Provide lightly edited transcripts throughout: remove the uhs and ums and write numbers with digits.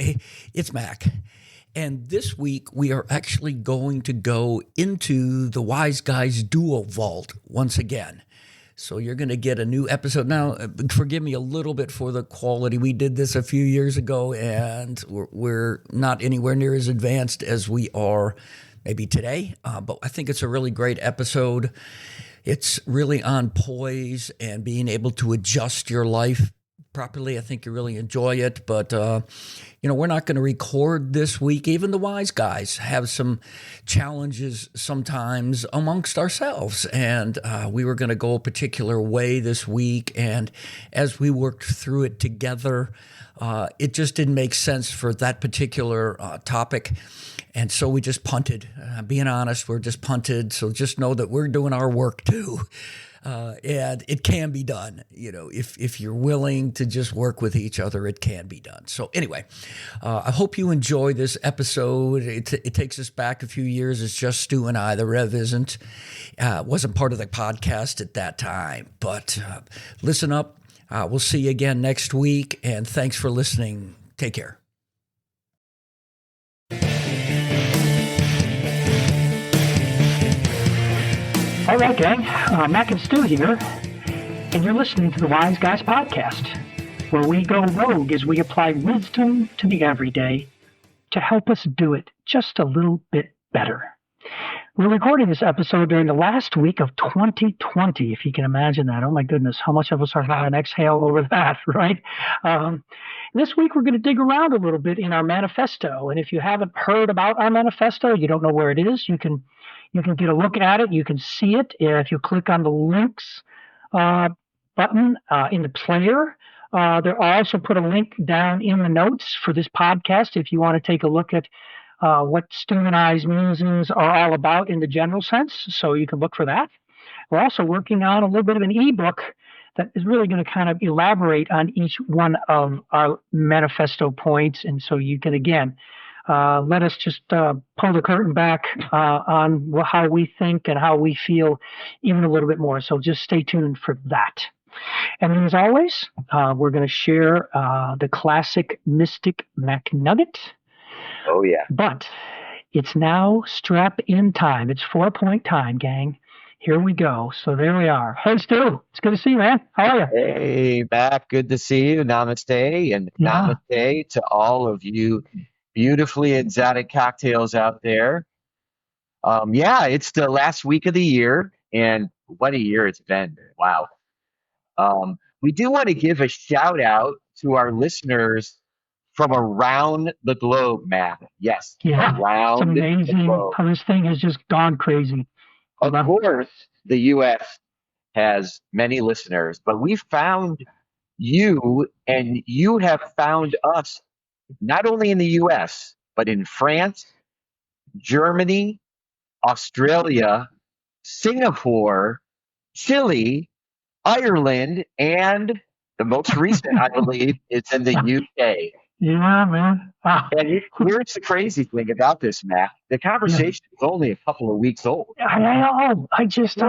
Hi, it's Mac. And this week we are actually going to go into the Wise Guys Duo Vault once again. So you're going to get a new episode. Now, forgive me a little bit for the quality. We did this a few years ago, and we're not anywhere near as advanced as we are maybe today. But I think it's a really great episode. It's really on poise and being able to adjust your life properly. I think you really enjoy it. But, we're not going to record this week. Even the Wise Guys have some challenges sometimes amongst ourselves. And we were going to go a particular way this week. And as we worked through it together, it just didn't make sense for that particular topic. And so we just punted. Being honest, we're just punted. So just know that we're doing our work too. And it can be done, if you're willing to just work with each other, it can be done. So anyway, I hope you enjoy this episode. It takes us back a few years. It's just Stu and I. The Rev wasn't part of the podcast at that time, but listen up. We'll see you again next week. And thanks for listening. Take care. All right, gang. Mack and Stu here, and you're listening to the Wise Guys podcast, where we go rogue as we apply wisdom to the everyday to help us do it just a little bit better. We're recording this episode during the last week of 2020, if you can imagine that. Oh, my goodness, how much of us are on an exhale over that, right? This week, we're going to dig around a little bit in our manifesto, and if you haven't heard about our manifesto, you don't know where it is, you can get a look at it. You can see it if you click on the links button in the player. I'll also put a link down in the notes for this podcast if you want to take a look at what Stu and I's musings are all about in the general sense. So you can look for that. We're also working on a little bit of an ebook that is really going to kind of elaborate on each one of our manifesto points. And so you can, again, let us just pull the curtain back on how we think and how we feel even a little bit more. So just stay tuned for that. And then as always, we're going to share the classic Mystic McNugget. Oh, yeah. But it's now strap-in time. It's 4-point time, gang. Here we go. So there we are. Hey, Stu. It's good to see you, man. How are you? Hey, Mac. Good to see you. Namaste. And namaste to all of you beautifully exotic cocktails out there. It's the last week of the year, and what a year it's been. Wow. We do want to give a shout out to our listeners from around the globe, Matt. Yes. Yeah. Around it's amazing the globe. How this thing has just gone crazy. Of course, the U.S. has many listeners, but we found you, and you have found us not only in the U.S., but in France, Germany, Australia, Singapore, Chile, Ireland, and the most recent, I believe, is in the UK. Yeah, man. And here's the crazy thing about this, Matt. The conversation is only a couple of weeks old. I know. I just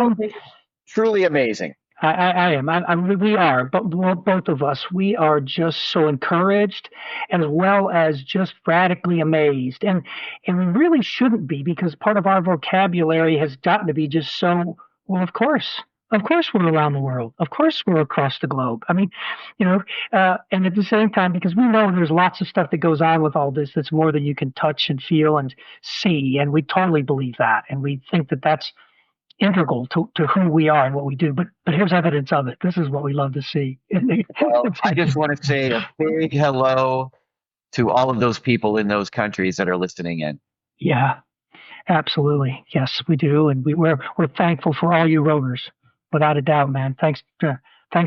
truly amazing. I am. We are, but both of us, we are just so encouraged as well as just radically amazed. And we really shouldn't be, because part of our vocabulary has gotten to be just so, well, of course we're around the world. Of course we're across the globe. I mean, and at the same time, because we know there's lots of stuff that goes on with all this that's more than you can touch and feel and see. And we totally believe that. And we think that that's integral to who we are and what we do. But here's evidence of it. This is what we love to see. Well, I just want to say a big hello to all of those people in those countries that are listening in. Yeah, absolutely. Yes, we do. And we're thankful for all you roguers. Without a doubt, man. Thanks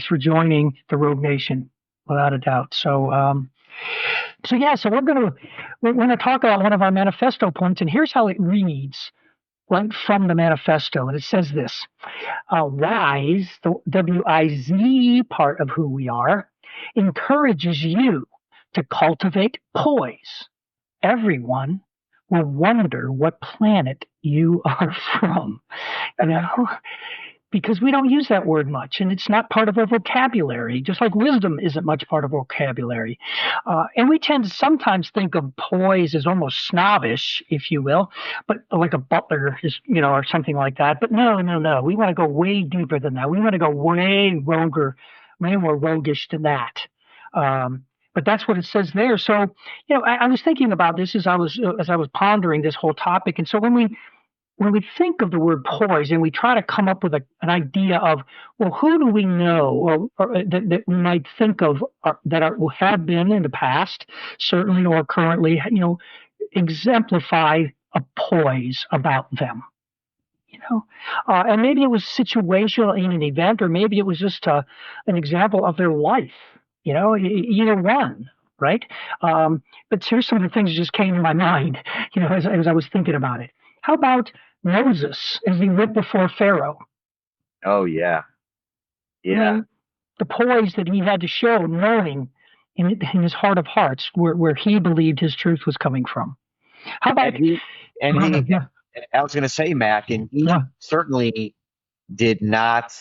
for joining the Rogue Nation, without a doubt. So we're gonna talk about one of our manifesto points, and here's how it reads, right from the manifesto, and it says this: WISE, the W-I-Z part of who we are, encourages you to cultivate poise. Everyone will wonder what planet you are from. because we don't use that word much, and it's not part of our vocabulary, just like wisdom isn't much part of our vocabulary. And we tend to sometimes think of poise as almost snobbish, if you will, but like a butler is, or something like that. But no, no, no. We want to go way deeper than that. We want to go way more roguish than that. But that's what it says there. So, I was thinking about this as I was pondering this whole topic. And so when we think of the word poise and we try to come up with an idea of, well, who do we know or that we might think of have been in the past, certainly, or currently, exemplify a poise about them. And maybe it was situational in an event, or maybe it was just an example of their life. Either one, right? But here's some of the things that just came to my mind, as I was thinking about it. How about Moses as he went before Pharaoh? Oh, yeah. Yeah. The poise that he had to show, knowing in his heart of hearts where he believed his truth was coming from. How about... I was going to say, Mac, and he certainly did not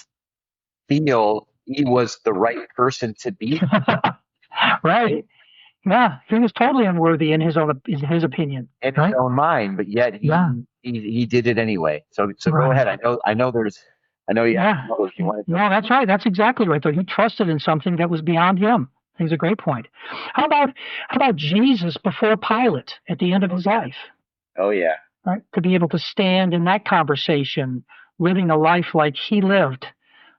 feel he was the right person to be. Right. Yeah, he was totally unworthy in his opinion, in his own mind, but yet he did it anyway. So go ahead. I know you. Yeah. You wanted to. No, that's right. That's exactly right. Though he trusted in something that was beyond him. I think it's a great point. How about Jesus before Pilate at the end of his life? Oh yeah. Right, to be able to stand in that conversation, living a life like he lived,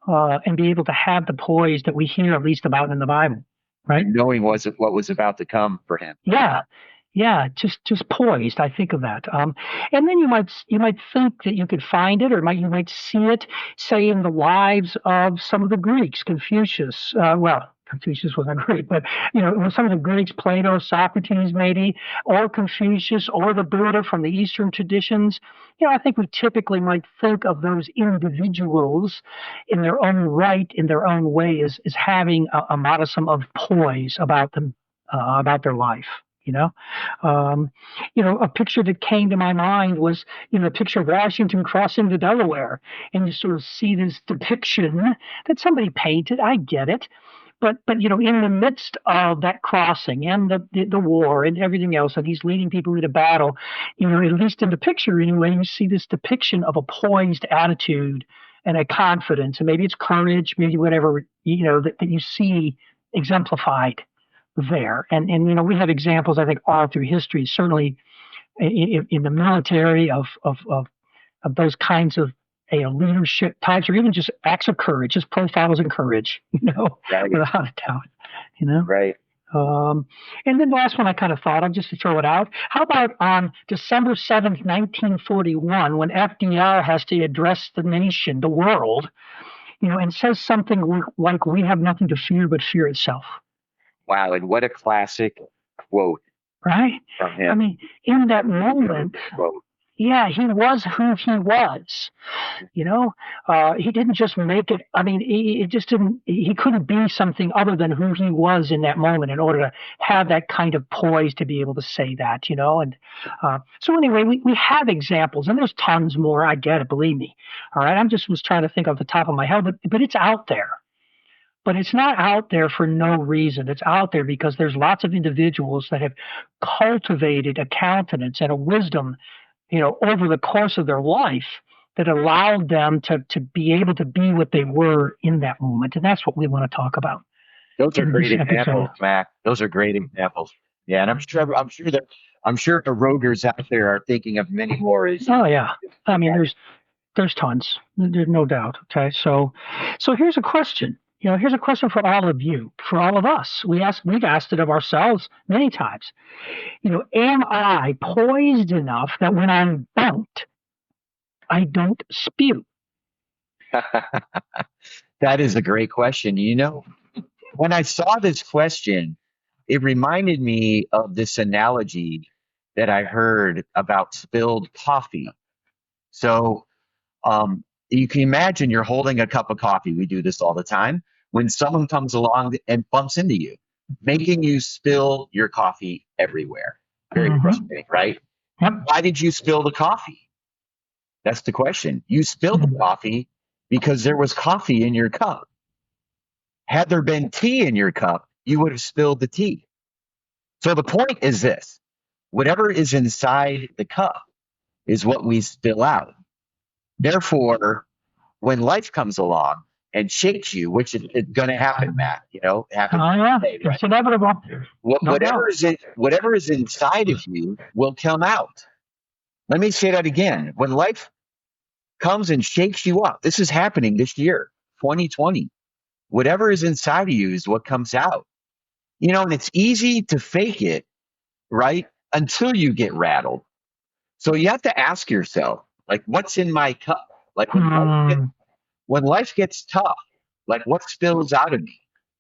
and be able to have the poise that we hear at least about in the Bible. Right? Knowing what was about to come for him. Yeah, just poised. I think of that. And then you might think that you could find it, or you might see it, say, in the lives of some of the Greeks. Confucius. Confucius wasn't great, but some of the Greeks, Plato, Socrates, maybe, or Confucius, or the Buddha from the Eastern traditions. I think we typically might think of those individuals in their own right, in their own way, as having a modicum of poise about them, about their life. A picture that came to my mind was, a picture of Washington crossing the Delaware, and you sort of see this depiction that somebody painted. I get it. But in the midst of that crossing and the war and everything else, and he's leading people into battle, at least in the picture anyway, you see this depiction of a poised attitude and a confidence, and maybe it's courage, maybe whatever, that you see exemplified there. And we have examples, I think, all through history, certainly in the military of those kinds of leadership types, or even just acts of courage, just profiles in courage, without a doubt, Right. And then the last one I kind of thought of, just to throw it out. How about on December 7th, 1941, when FDR has to address the nation, the world, and says something like, "We have nothing to fear but fear itself." Wow, and what a classic quote. Right? From him. I mean, in that moment, yeah, he was who he was. He didn't just make it. I mean, it just didn't. He couldn't be something other than who he was in that moment in order to have that kind of poise to be able to say that. And so anyway, we have examples, and there's tons more. I get it, believe me. All right, was trying to think off the top of my head, but it's out there. But it's not out there for no reason. It's out there because there's lots of individuals that have cultivated a countenance and a wisdom, over the course of their life that allowed them to be able to be what they were in that moment. And that's what we want to talk about. Those are great examples, Mac. Those are great examples. Yeah, and I'm sure the roguers out there are thinking of many more. Oh yeah. I mean, there's tons. There's no doubt. Okay. So here's a question. Here's a question for all of you, for all of us. We've asked it of ourselves many times. Am I poised enough that when I'm bumped, I don't spew? That is a great question. When I saw this question, it reminded me of this analogy that I heard about spilled coffee. So you can imagine you're holding a cup of coffee. We do this all the time. When someone comes along and bumps into you, making you spill your coffee everywhere. Very frustrating, right? Yep. Why did you spill the coffee? That's the question. You spilled the coffee because there was coffee in your cup. Had there been tea in your cup, you would have spilled the tea. So the point is this: whatever is inside the cup is what we spill out. Therefore, when life comes along and shakes you, which is going to happen, Matt, it happens Yeah, today, right? it's inevitable. No doubt. Whatever is inside of you will come out. Let me say that again. When life comes and shakes you up, this is happening this year, 2020. Whatever is inside of you is what comes out. And it's easy to fake it, right? Until you get rattled. So you have to ask yourself, like, what's in my cup? Like when life gets tough, like what spills out of me?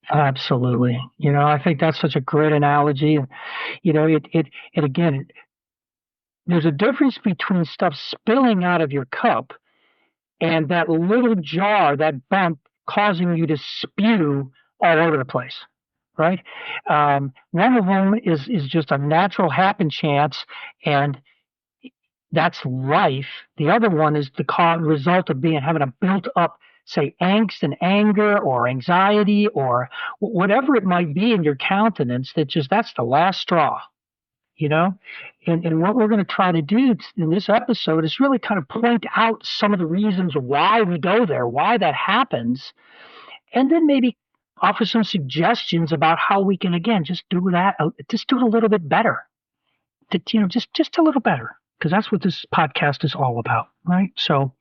Absolutely. I think that's such a great analogy. It again, there's a difference between stuff spilling out of your cup and that little jar, that bump causing you to spew all over the place, right? One of them is just a natural happen chance, and that's life. The other one is the result of having a built up, say, angst and anger or anxiety or whatever it might be in your countenance. That's the last straw. And what we're going to try to do in this episode is really kind of point out some of the reasons why we go there, why that happens, and then maybe offer some suggestions about how we can, again, just do it a little bit better, just a little better, because that's what this podcast is all about, right? So,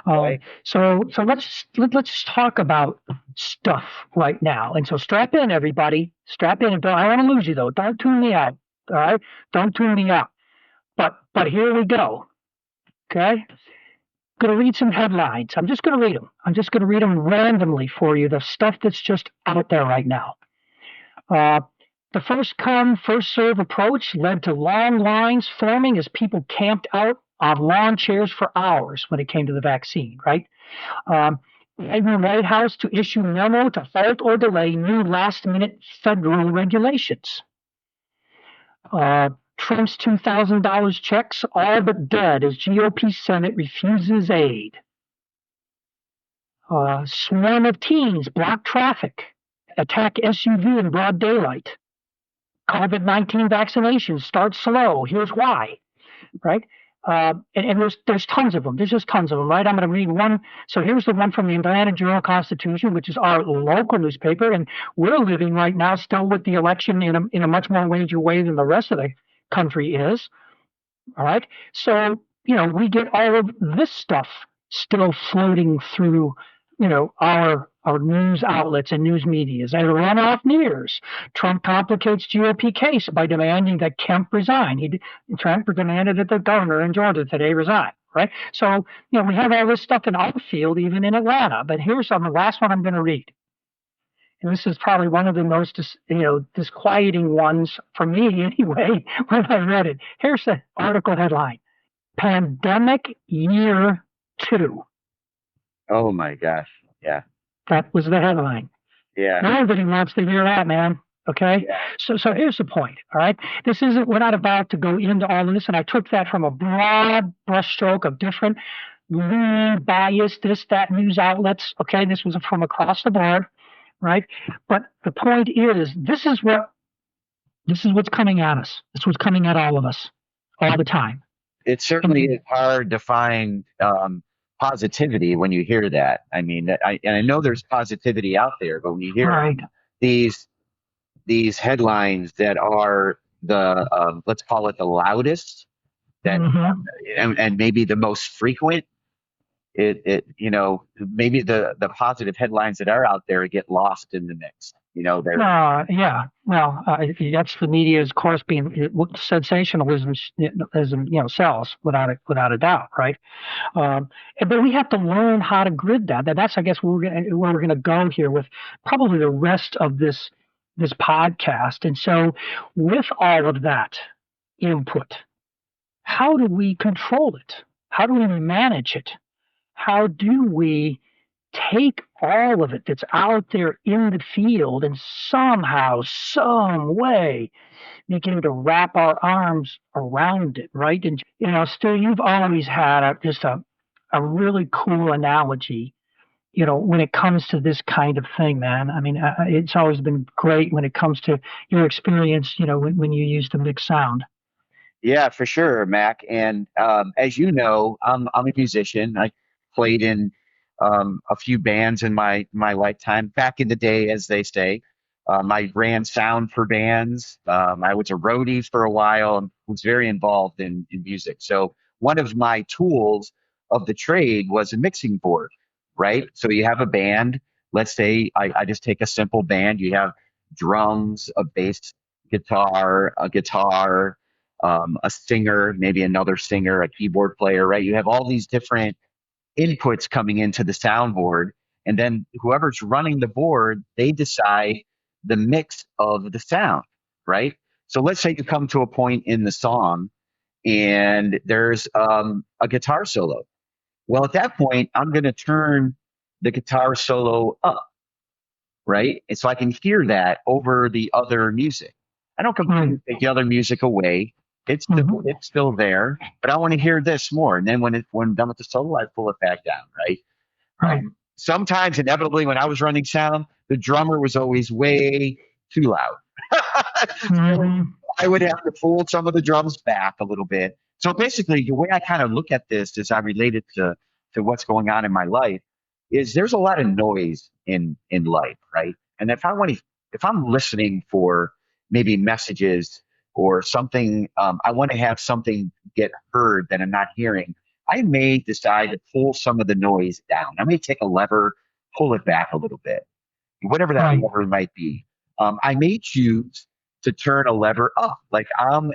Right. so let's talk about stuff right now. And so strap in, everybody, strap in. And I don't want to lose you though. Don't tune me out. All right, don't tune me out. But here we go. Okay, going to read some headlines. I'm just going to read them. I'm just going to read them randomly for you. The stuff that's just out there right now. The first come, first serve approach led to long lines forming as people camped out on lawn chairs for hours when it came to the vaccine, right? The White House to issue memo to halt or delay new last-minute federal regulations. Trump's $2,000 checks all but dead as GOP Senate refuses aid. Swarm of teens block traffic, attack SUV in broad daylight. COVID-19 vaccinations start slow. Here's why, right? And there's tons of them. There's just tons of them, right? I'm going to read one. So here's the one from the Atlanta Journal-Constitution, which is our local newspaper, and we're living right now still with the election in a much more major way than the rest of the country is. All right. So we get all of this stuff still floating through our news outlets and news medias. And runoff nears. Trump complicates GOP case by demanding that Kemp resign. Trump demanded that the governor in Georgia today resign. Right. So, we have all this stuff in our field, even in Atlanta. But here's the last one I'm going to read. And this is probably one of the most, disquieting ones for me anyway, when I read it. Here's the article headline: Pandemic Year 2. Oh my gosh. Yeah. That was the headline. Yeah. Nobody wants to hear that, man. Okay. Yeah. So here's the point. All right. We're not about to go into all of this. And I took that from a broad brushstroke of different lean, biased, this, that news outlets. Okay. This was from across the board. Right. But the point is, this is what's coming at us. This is what's coming at all of us all the time. It certainly is hard to find positivity when you hear that. I mean, I know there's positivity out there, but when you hear these headlines that are the let's call it the loudest, that and maybe the most frequent, maybe the positive headlines that are out there get lost in the mix. Yeah. Well, that's the media's course being sensationalism, sells without a doubt, right? But we have to learn how to grid that. That's, I guess, where we're going to go here with probably the rest of this podcast. And so, with all of that input, how do we control it? How do we manage it? How do we take all of it that's out there in the field and somehow, some way, begin to wrap our arms around it, right? And, Stu, you've always had just a really cool analogy when it comes to this kind of thing, man. I mean, it's always been great when it comes to your experience, when you use the mixed sound. Yeah, for sure, Mac. And as you know, I'm a musician. I played in a few bands in my lifetime. Back in the day, as they say, I ran sound for bands. I was a roadie for a while and was very involved in music. So one of my tools of the trade was a mixing board, right? So you have a band. Let's say I just take a simple band. You have drums, a bass guitar, a guitar, a singer, maybe another singer, a keyboard player, right? You have all these different inputs coming into the soundboard. And then whoever's running the board, they decide the mix of the sound, right? So let's say you come to a point in the song and there's a guitar solo. Well, at that point, I'm going to turn the guitar solo up, right? And so I can hear that over the other music. I don't completely take the other music away. It's still there, but I want to hear this more. And then when I'm done with the solo, I pull it back down, right? Right. Sometimes, inevitably, when I was running sound, the drummer was always way too loud. I would have to pull some of the drums back a little bit. So basically, the way I kind of look at this as I relate it to what's going on in my life is there's a lot of noise in life, right? And if I'm listening for maybe messages or something, I want to have something get heard that I'm not hearing. I may decide to pull some of the noise down. I may take a lever, pull it back a little bit, whatever that lever might be. I may choose to turn a lever up. Like I'm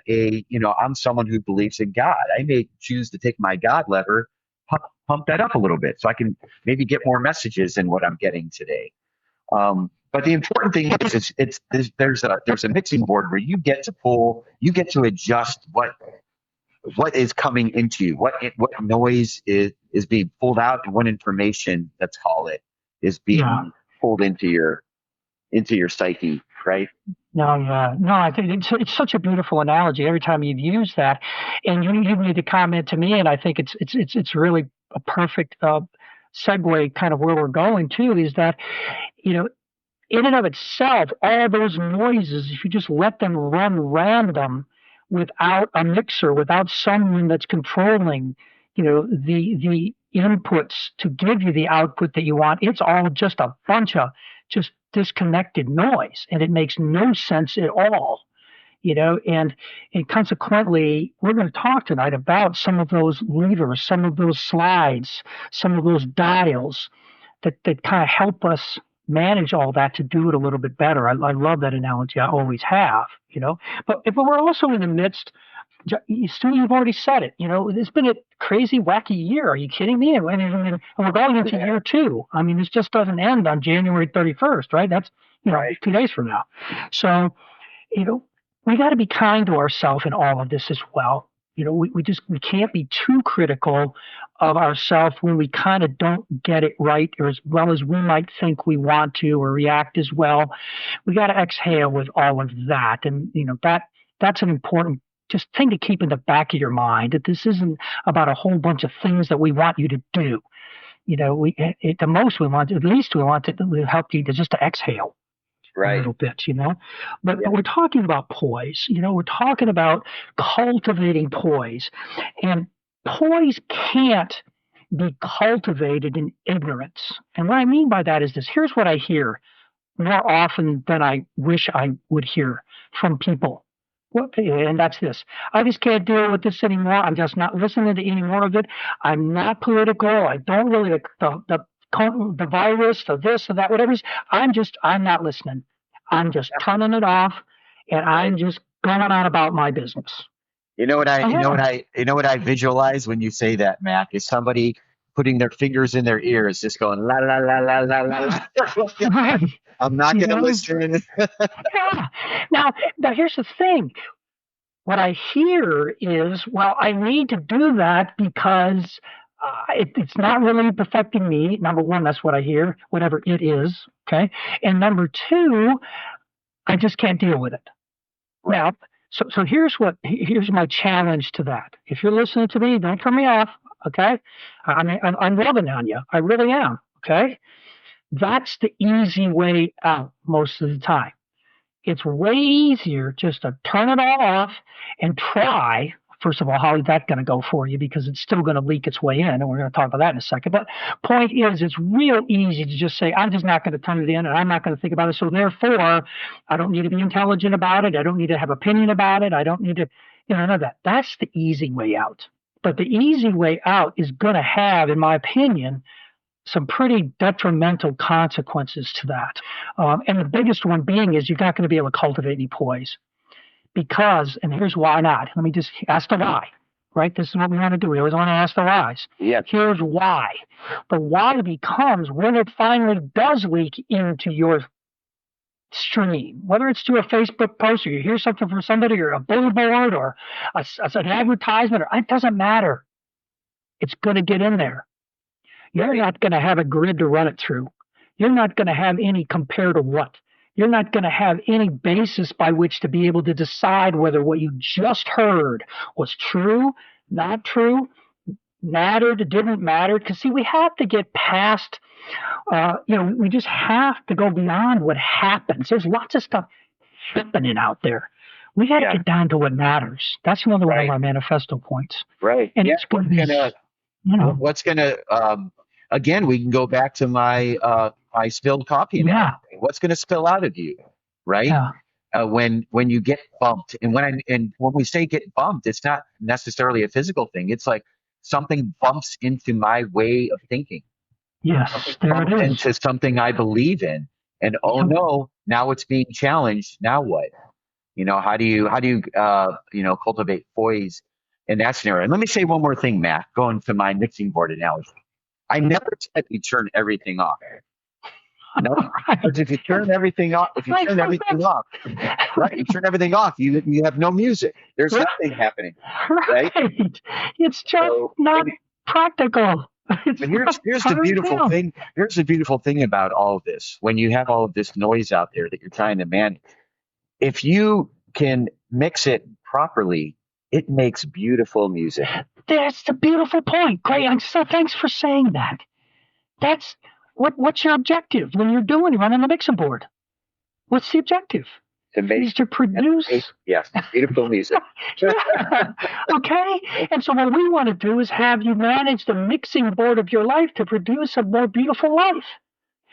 someone who believes in God. I may choose to take my God lever, pump that up a little bit so I can maybe get more messages than what I'm getting today. But the important thing is there's a mixing board where you get to adjust what is coming into you, what noise is being pulled out, and what information, let's call it, is being pulled into your psyche, right? No, I think it's such a beautiful analogy every time you've used that, and you made the comment to me, and I think it's really a perfect segue, kind of where we're going to, is that in and of itself, all those noises, if you just let them run random without a mixer, without someone that's controlling, the inputs to give you the output that you want, it's all just a bunch of just disconnected noise, and it makes no sense at all. And consequently, we're going to talk tonight about some of those levers, some of those slides, some of those dials that kind of help us manage all that to do it a little bit better. I love that analogy. I always have, But we're also in the midst, Stu, you've already said it. It's been a crazy, wacky year. Are you kidding me? And we're going into year two. I mean, this just doesn't end on January 31st, right? That's 2 days from now. So, we got to be kind to ourselves in all of this as well. We can't be too critical of ourselves when we kind of don't get it right or as well as we might think we want to or react as well. We got to exhale with all of that. And, that's an important just thing to keep in the back of your mind, that this isn't about a whole bunch of things that we want you to do. The most we want, at least we want to help you to exhale. Right. A little bit, but we're talking about poise, we're talking about cultivating poise, and poise can't be cultivated in ignorance. And what I mean by that is this: here's what I hear more often than I wish I would hear from people. And that's this: I just can't deal with this anymore. I'm just not listening to any more of it. I'm not political. I don't really the virus, the this or that, whatever it is. I'm not listening. I'm just turning it off, and I'm just going on about my business. You know what I visualize when you say that, Mac, is somebody putting their fingers in their ears, just going la la la la la la. Right. I'm not going to listen. Yeah. Now here's the thing. What I hear is, well, I need to do that because it's not really affecting me. Number one, that's what I hear, whatever it is. Okay. And number two, I just can't deal with it. Now, so here's my challenge to that. If you're listening to me, don't turn me off. Okay. I'm loving on you. I really am. Okay? That's the easy way out most of the time. It's way easier just to turn it all off and try. First of all, how is that going to go for you? Because it's still going to leak its way in, and we're going to talk about that in a second. But point is, it's real easy to just say, I'm just not going to turn it in, and I'm not going to think about it. So therefore, I don't need to be intelligent about it. I don't need to have opinion about it. I don't need to, none of that. That's the easy way out. But the easy way out is going to have, in my opinion, some pretty detrimental consequences to that. And the biggest one being is you're not going to be able to cultivate any poise. Because, and here's why not. Let me just ask the why, right? This is what we want to do. We always want to ask the whys. Yeah. Here's why. The why becomes when it finally does leak into your stream, whether it's to a Facebook post or you hear something from somebody or a billboard or an advertisement, or it doesn't matter. It's going to get in there. You're not going to have a grid to run it through. You're not going to have any compare to what. You're not going to have any basis by which to be able to decide whether what you just heard was true, not true, mattered, didn't matter. Because, see, we have to get past, we just have to go beyond what happens. There's lots of stuff happening out there. We got to get down to what matters. That's another one of our manifesto points. Right. And it's going to be, what's going to, again, we can go back to my my spilled coffee. Yeah. What's going to spill out of you, right? Yeah. When you get bumped, and when we say get bumped, it's not necessarily a physical thing. It's like something bumps into my way of thinking. Yes, there it is. Into something I believe in, and no, now it's being challenged. Now what? How do you cultivate poise in that scenario? And let me say one more thing, Matt. Going to my mixing board analogy. I never said you turn everything off. No, because if you turn everything off, you turn everything off, you have no music. There's nothing happening. Right? It's just not practical. But here's the beautiful thing. Here's the beautiful thing about all of this. When you have all of this noise out there that you're trying to manage, if you can mix it properly, it makes beautiful music. That's the beautiful point. Great. So thanks for saying that. That's what's your objective when you're running the mixing board? What's the objective? To produce beautiful music. Yeah. Okay. And so what we want to do is have you manage the mixing board of your life to produce a more beautiful life.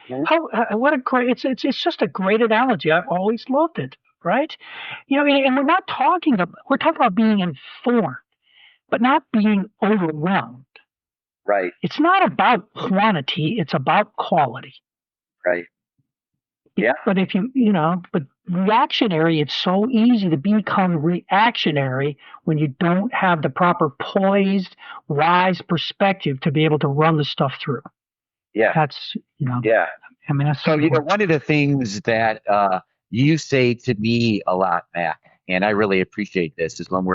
Mm-hmm. What a great! It's just a great analogy. I've always loved it. Right? And we're talking about being informed, but not being overwhelmed. Right. It's not about quantity, it's about quality. Right. Yeah. But if but reactionary, it's so easy to become reactionary when you don't have the proper poised, wise perspective to be able to run the stuff through. Yeah. That's, Yeah. I mean, that's so, one of the things that you say to me a lot, Matt, and I really appreciate this, is when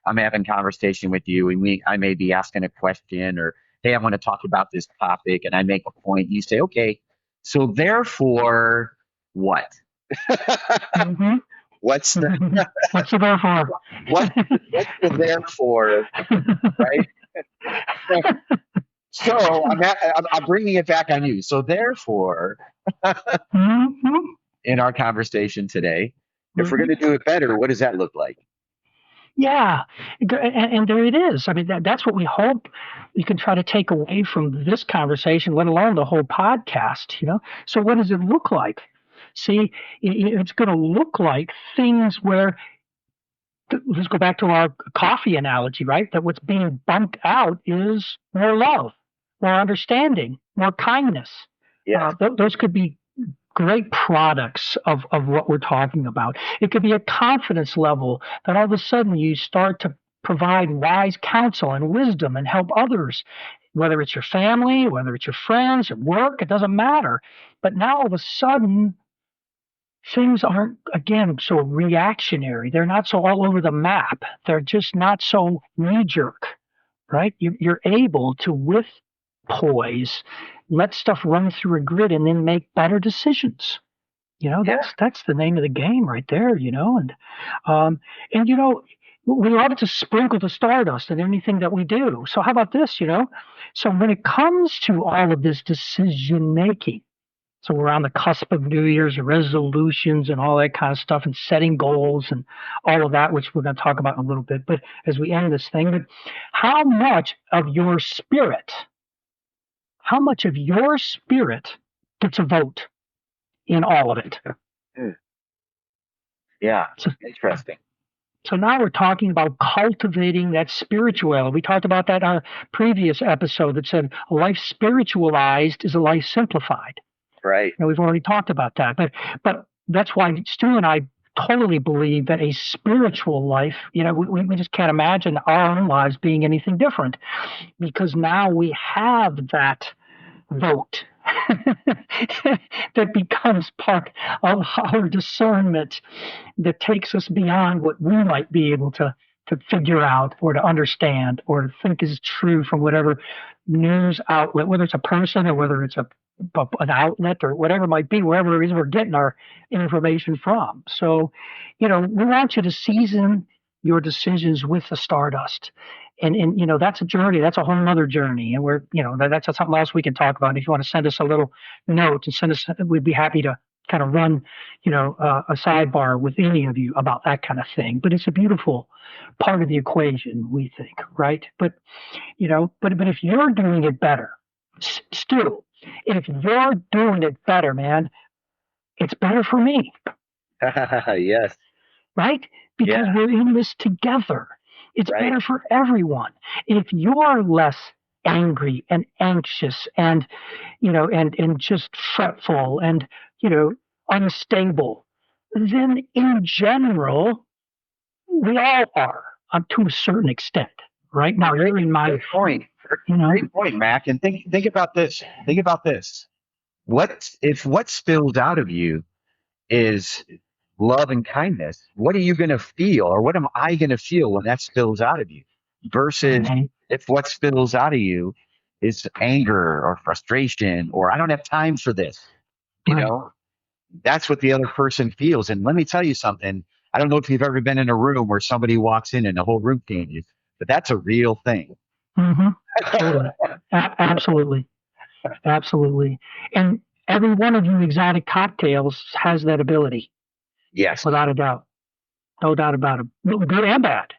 I'm having conversation with you and I may be asking a question or, hey, I want to talk about this topic, and I make a point. You say, okay, so therefore what? Mm-hmm. What's the therefore? What's the therefore, right? So I'm bringing it back on you. So therefore, mm-hmm. in our conversation today, if we're going to do it better, what does that look like? Yeah, and there it is. I mean, that's what we hope you can try to take away from this conversation, let alone the whole podcast, So what does it look like? See, it's going to look like things where, let's go back to our coffee analogy, right? That what's being bumped out is more love, more understanding, more kindness. Yeah. Those could be great products of what we're talking about. It could be a confidence level that all of a sudden you start to provide wise counsel and wisdom and help others, whether it's your family, whether it's your friends, at work, it doesn't matter. But now all of a sudden, things aren't, again, so reactionary. They're not so all over the map. They're just not so knee-jerk, right? You're able to, with poise, let stuff run through a grid and then make better decisions. That's the name of the game right there, and we love to sprinkle the stardust in anything that we do. So how about this, So when it comes to all of this decision making, so we're on the cusp of New Year's resolutions and all that kind of stuff and setting goals and all of that, which we're going to talk about in a little bit. But as we end this thing, but how much of your spirit gets a vote in all of it? Yeah, interesting. So now we're talking about cultivating that spirituality. We talked about that on a previous episode that said a life spiritualized is a life simplified. Right. We've already talked about that. But that's why Stu and I totally believe that a spiritual life, we just can't imagine our own lives being anything different, because now we have that vote that becomes part of our discernment, that takes us beyond what we might be able to figure out or to understand or to think is true from whatever news outlet, whether it's a person or whether it's an outlet or whatever it might be, wherever it is we're getting our information from. So, we want you to season your decisions with the stardust. And that's a journey. That's a whole other journey. And that's something else we can talk about. And if you want to send us a little note we'd be happy to kind of run, a sidebar with any of you about that kind of thing. But it's a beautiful part of the equation, we think, right? But if you're doing it better, Stu, if you're doing it better, man, it's better for me. Yes. Right? Because we're in this together. It's right. better for everyone. If you're less angry and anxious and, and just fretful and, unstable, then in general, we all are, to a certain extent. Right now, you're in my point. Great point, Mac. And think about this. Think about this. What spills out of you is love and kindness? What are you going to feel, or what am I going to feel when that spills out of you? Versus if what spills out of you is anger or frustration, or I don't have time for this, that's what the other person feels. And let me tell you something. I don't know if you've ever been in a room where somebody walks in and the whole room changes, but that's a real thing. Totally. Absolutely. Absolutely. And every one of you exotic cocktails has that ability. Yes. Without a doubt. No doubt about it. Good and bad.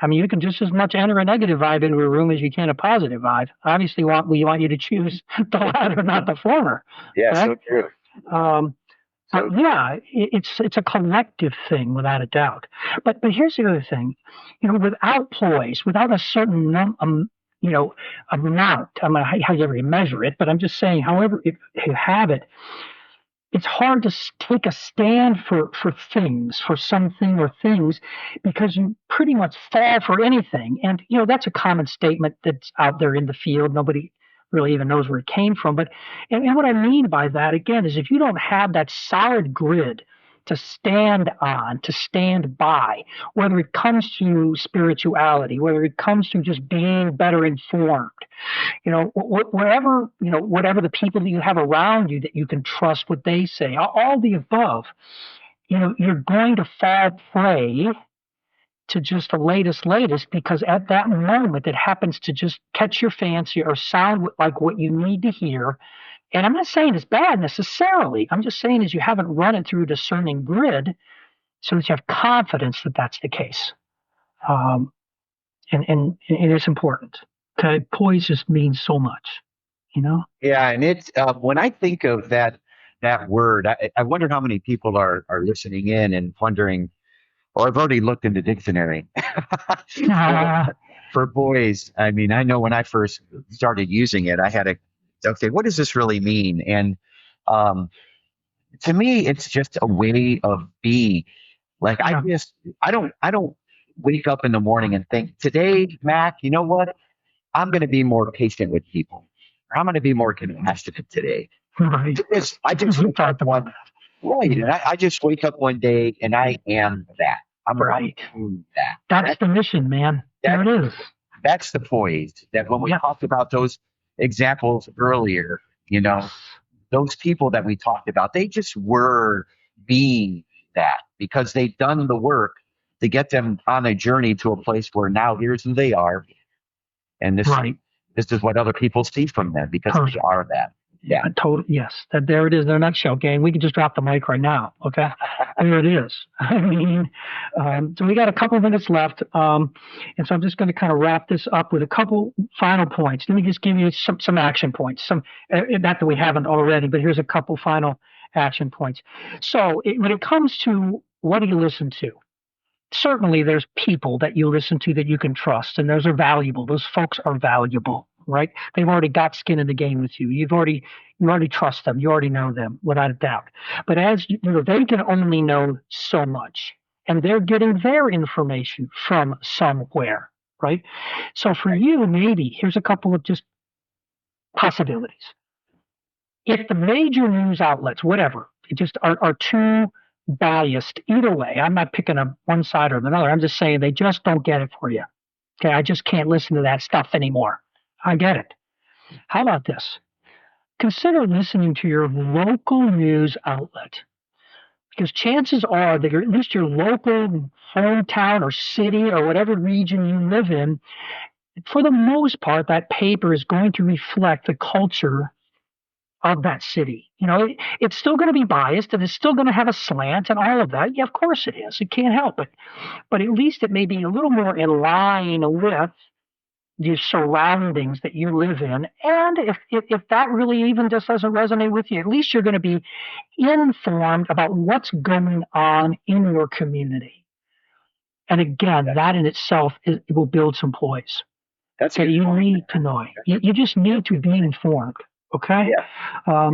I mean, you can just as much enter a negative vibe into a room as you can a positive vibe. Obviously, we want you to choose the latter, not the former. Yeah, right? So true. It's a collective thing, without a doubt. But here's the other thing. Without poise, without a certain amount, I don't know how you ever measure it, but I'm just saying, however, if you have it, it's hard to take a stand for things, for something or things, because you pretty much fall for anything. And, that's a common statement that's out there in the field. Nobody really even knows where it came from. But, and what I mean by that, again, is if you don't have that solid grid to stand on, to stand by, whether it comes to spirituality, whether it comes to just being better informed, whatever the people that you have around you that you can trust what they say, all the above, you're going to fall prey to just the latest, because at that moment it happens to just catch your fancy or sound like what you need to hear. And I'm not saying it's bad necessarily. I'm just saying is you haven't run it through a discerning grid so that you have confidence that that's the case. And it's important. Okay? Poise just means so much, Yeah, and it's when I think of that word, I wonder how many people are listening in and wondering, or I've already looked in the dictionary for poise. I mean, I know when I first started using it, I had okay, what does this really mean? And to me, it's just a way of being. Like I don't wake up in the morning and think, today, Mac, you know what? I'm going to be more patient with people. Or I'm going to be more compassionate today. Right. I just wake up one. Right. And I just wake up one day and I am that. I'm right. That. That's the mission, man. There it is. That's the poise. That when we talked about those examples earlier, those people that we talked about, they just were being that because they've done the work to get them on a journey to a place where now here's who they are. And this is what other people see from them because they are that. Yeah. Yes. There it is in a nutshell, gang. We can just drop the mic right now. Okay. There it is. I mean, so we got a couple of minutes left. And so I'm just going to kind of wrap this up with a couple final points. Let me just give you some action points. Not that we haven't already, but here's a couple final action points. So when it comes to what do you listen to? Certainly there's people that you listen to that you can trust, and those are valuable. Those folks are valuable, right? They've already got skin in the game with you. You already trust them. You already know them without a doubt. But they can only know so much, and they're getting their information from somewhere, right? So for you, maybe here's a couple of just possibilities. If the major news outlets, whatever, just are too biased either way. I'm not picking up one side or another. I'm just saying they just don't get it for you. Okay, I just can't listen to that stuff anymore. I get it. How about this? Consider listening to your local news outlet, because chances are that at least your local hometown or city or whatever region you live in, for the most part, that paper is going to reflect the culture of that city. It's still going to be biased and it's still going to have a slant and all of that. Yeah, of course it is. It can't help it. But at least it may be a little more in line with the surroundings that you live in. And if that really even just doesn't resonate with you, at least you're going to be informed about what's going on in your community. And again, that in itself it will build some poise. That's okay. You need to know. You just need to be informed. Okay. Yeah.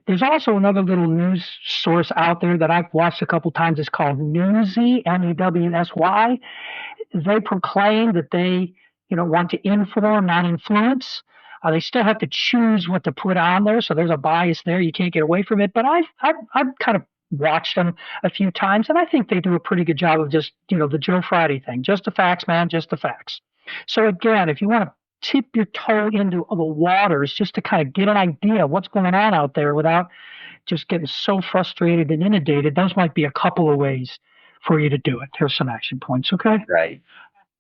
There's also another little news source out there that I've watched a couple times. It's called Newsy, Newsy. They proclaim that they, want to inform, not influence. They still have to choose what to put on there, so there's a bias there. You can't get away from it. But I've kind of watched them a few times, and I think they do a pretty good job of just, the Joe Friday thing. Just the facts, man. Just the facts. So again, if you want to tip your toe into the waters just to kind of get an idea of what's going on out there without just getting so frustrated and inundated, those might be a couple of ways for you to do it. Here's some action points, okay? Right.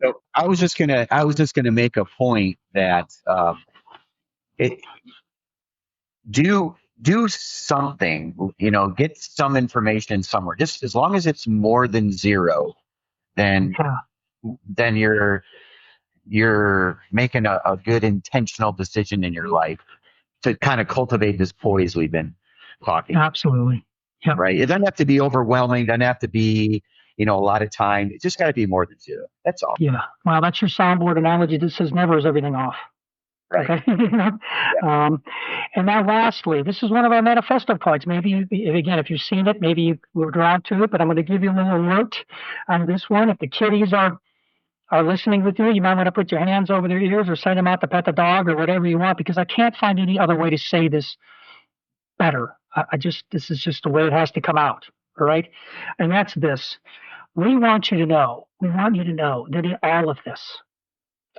So I was just gonna make a point that do something, get some information somewhere. Just as long as it's more than zero, then you're making a good intentional decision in your life to kind of cultivate this poise we've been talking. Absolutely. Yeah. Right. It doesn't have to be overwhelming. It doesn't have to be, a lot of time. It just got to be more than zero. That's all. Yeah. Well, that's your soundboard analogy that says never is everything off. Right. Okay. Yeah. And now lastly, this is one of our manifesto points. Maybe if you've seen it, maybe you were drawn to it, but I'm going to give you a little alert on this one. If the kiddies are listening with you, you might want to put your hands over their ears or send them out to pet the dog or whatever you want, because I can't find any other way to say this better. This is just the way it has to come out. All right. And that's this. We want you to know that in all of this,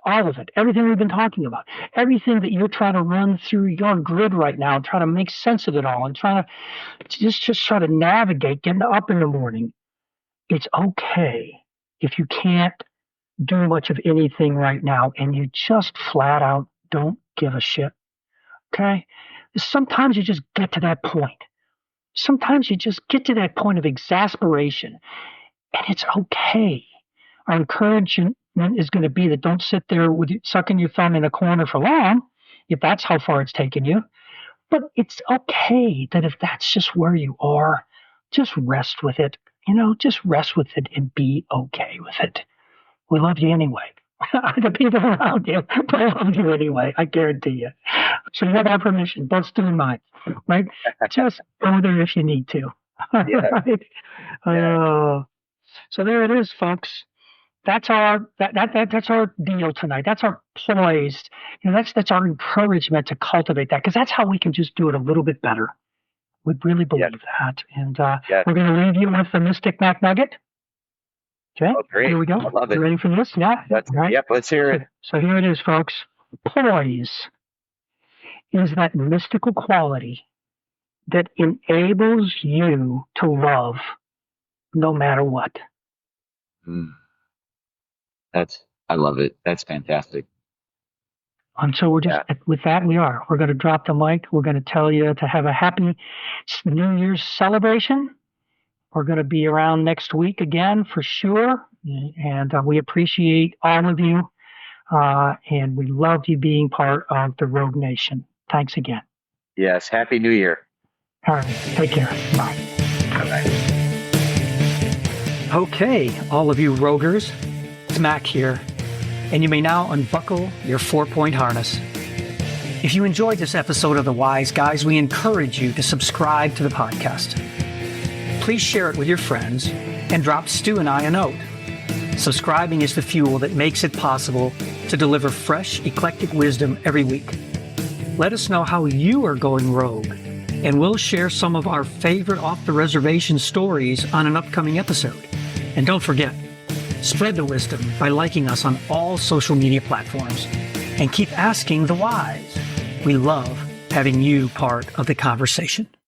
all of it, everything we've been talking about, everything that you're trying to run through your grid right now and trying to make sense of it all and trying to just try to navigate getting up in the morning, it's okay if you can't do much of anything right now and you just flat out don't give a shit. Okay? Sometimes you just get to that point. Sometimes you just get to that point of exasperation, and it's okay. Our encouragement is going to be that don't sit there with sucking your thumb in a corner for long, if that's how far it's taken you. But it's okay that if that's just where you are, just rest with it. Just rest with it and be okay with it. We love you anyway. The people around you, but I love you anyway. I guarantee you. So you have that permission. Don't steal mine, right? Just go there if you need to. Yeah. Right? Yeah. So there it is, folks. That's our that's our deal tonight. That's our poise. That's our encouragement to cultivate that, because that's how we can just do it a little bit better. We really believe that, and we're going to leave you with the Mystic Mac Nugget. Okay, great. Here we go. I love it. You ready for this? Yeah. Right. Yep, let's hear it. So here it is, folks. Poise is that mystical quality that enables you to love no matter what. Mm. I love it. That's fantastic. And so we're just, with that, we're going to drop the mic. We're going to tell you to have a happy New Year's celebration. We're going to be around next week again for sure. And we appreciate all of you. And we love you being part of the Rogue Nation. Thanks again. Yes. Happy New Year. All right. Take care. Bye. Bye-bye. Okay, all of you Roguers, it's Mac here, and you may now unbuckle your 4-point harness. If you enjoyed this episode of The Wise Guys, we encourage you to subscribe to the podcast. Please share it with your friends and drop Stu and I a note. Subscribing is the fuel that makes it possible to deliver fresh, eclectic wisdom every week. Let us know how you are going rogue, and we'll share some of our favorite off-the-reservation stories on an upcoming episode. And don't forget, spread the wisdom by liking us on all social media platforms. And keep asking the wise. We love having you part of the conversation.